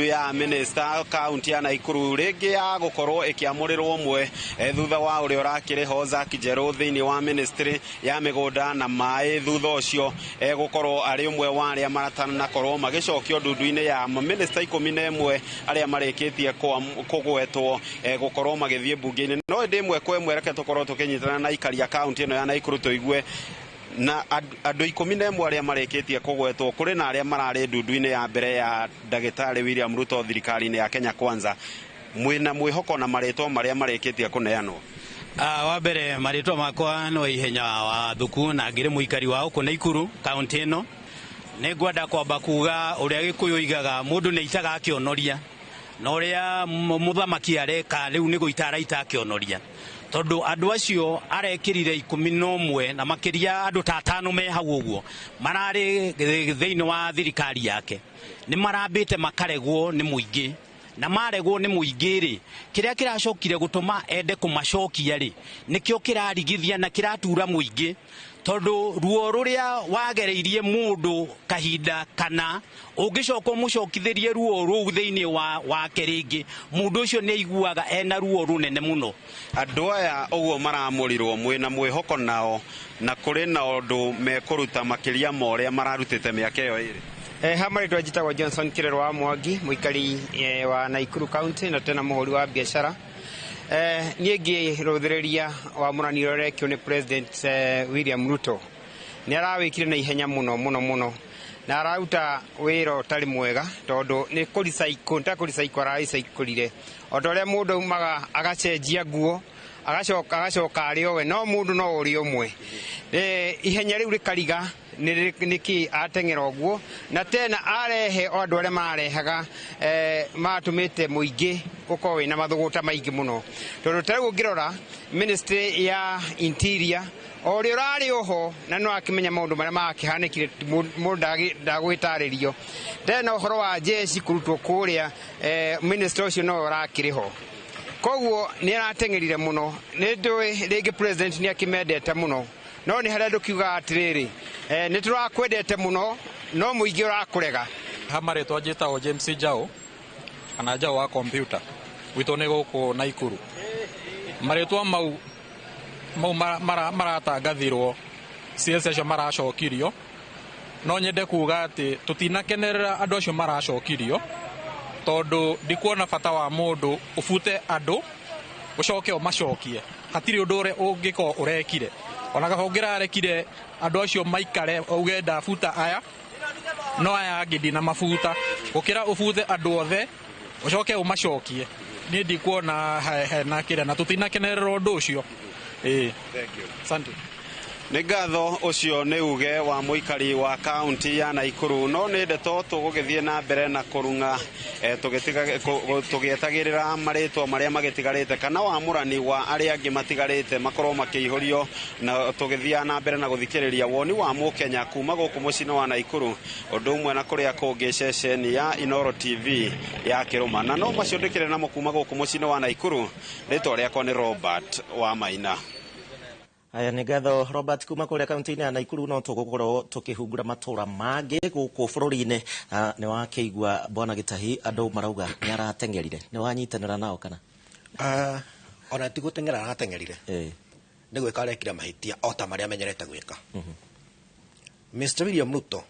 ya minister county ya Naikuru rĩngĩ ya gũkorwo ĩkĩamũrĩrwo ũmwe thutha wa ũrĩa ũrakĩrĩho Zack Njerũ thĩinĩ wa ministry ya mĩgũnda na maĩ thutha ũcio gũkorwo arĩ ũmwe wa arĩa maratanakorwo magĩcokio ndundu-inĩ ya minister 11 arĩa marĩkĩtie kũgwetwo gũkorwo magĩthiĩ mbunge-inĩ. No ndĩ ĩmwe kwa ĩmwe reke tũkorwo tũkĩnyitana na aikari a county ĩno ya Naikuru tũigue na andũ 11 arĩa marĩkĩtie kũgwetwo kũrĩ na arĩa mararĩ ndundu-inĩ ya mbere ya Ndagĩtarĩ William Ruto thirikari-inĩ ya Kenya Kwanza. Mwĩna mwĩhoko na marĩtwa marĩa marĩkĩtie kũneanwo? Wa mbere marĩtwa makwa no ihenya wa thuku na ngĩrĩ mũikari wa gũkũ Naikuru kaunti ĩno. Nĩ ngwenda kwamba kuga ũrĩa Gĩkũyũ igaga mũndũ nĩ aitaga akĩonoria, na ũrĩa mũthamaki areka rĩu nĩ gũita araita akĩonoria, tondũ andũ acio arekĩrire 11 na makĩria andũ ta 5 me hau ũguo mararĩ thĩinĩ wa thirikari yake nĩ marambĩte makaregwo nĩ mũingĩ, na maregwo nĩ mũingĩ rĩ kĩrĩa kĩracokire gũtũma ende kũmacokia rĩ nĩkĩo kĩrarigithia na kĩratura mũingĩ, tondũ ruo rũrĩa wagereirie mũndũ kahinda kana ũngĩcoka mũcokithĩrie ruo rũu thĩinĩ wake rĩngĩ mũndũ ũcio nĩ aiguaga ena ruo rũnene mũno. Andũ aya ũguo maramũrirwo mwĩna mwĩhoko nao na kũrĩ na ũndũ mekũruta makĩria ma ũrĩa mararutĩte mĩaka ĩyo ĩrĩ? Hamarĩtwa njĩtagwo Johnson Kĩrero wa Mwangi, mũikari wa Naikuru County na tena mũhũri wa biacara. Niĩ ngĩrũthĩrĩria wamũranĩro ũrekio nĩ President William Ruto nĩ arawĩkire na ihenya mũno na araruta wĩra ũtarĩ mwega, tondũ nĩ kũricaikwo araricaikũrire o ta ũrĩa mũndũ aumaga agacenjia nguo agacoka arĩ owe, no mũndũ no ũrĩ ũmwe. Ihenya rĩu rĩkariga nĩkĩ ateng'era ũguo, na tena arehe o andũ arĩa marehaga matũmĩte mũingĩ ũkorwo wĩna mathũgũta maingĩ mũno, tondũ ta rĩu ũngĩrora ministry ya interior o ũrĩa ũrarĩ oho na no akĩmenya maũndũ marĩa makĩhanĩkire mũndũ ndagwĩtarĩrio. Tena ũhoro wa jeshi kũrutwo kũrĩa ministry ũcio no ũrakĩrĩho, koguo nĩ arateng'erire mũno. Nĩ ndũĩ rĩngĩ president nĩ akĩmendete mũno, no nĩ harĩa ndũkiuga atĩrĩrĩ nĩ tũrakwendete mũno no mũingĩ ũrakũrega. Hamarĩtwa njĩtagwo James Njau kana Njau wa computer gwitũ nĩ gũkũ Naikuru. Marĩtwa mau maratangathirwo CS acio maracokirio, no nyende kuga atĩ tũtinakenerera andũ acio maracokirio, tondũ ndikuona bata wa mũndũ ũbute andũ ũcoke ũmacokie. Hatirĩ ũndũ ũrĩa ũngĩkorwo ũrekire, ona kaba ũngĩrarekire andũ acio maikare uge ndabuta aya, no aya angĩ ndina mabuta, gũkĩra ũbute andũ othe ũcoke ũmacokie. Niĩ ndikuona hena kĩrĩa na tũtinakenerera ũndũ ũcio. Asante. Nĩ ngatho ũcio nĩ uge wa mũikari wa kaunti ya Naikuru, no nĩ ndeto tũgũgĩthiĩ na mbere na kũrung'a tũgĩetagĩrĩra marĩtwa marĩa magĩtigarĩte kana wamũrani wa arĩa angĩ matigarĩte makorwo makĩihũrio, na tũgĩthiĩ na mbere na gũthikĩrĩria woni wa Mũkenya kuma gũkũ mũciĩ wa Naikuru, ũndũ ũmwe na kũrĩa kũngĩ ceceni ya Inooro TV ya Kĩrũma. Na no macio ndĩkĩrĩ namo kuma gũkũ mũciĩ wa Naikuru, rĩtwa rĩakwa nĩ Robert wa Maina. Aya nĩ ngatho Robert kuma kũrĩa kaunti-inĩ ya Naikuru. No tũgũkorwo tũkĩhungura matũra mangĩ gũkũ bũrũri-inĩ. Nĩ wakĩigua Bwana Gĩtahi andũ marauga nĩ arateng'erire, nĩ wanyitanĩra nao kana? Ona ti gũteng'era arateng'erire, nĩ gwĩka arekire mahĩtia o ta marĩa amenyerete gwĩka. Mr. William Ruto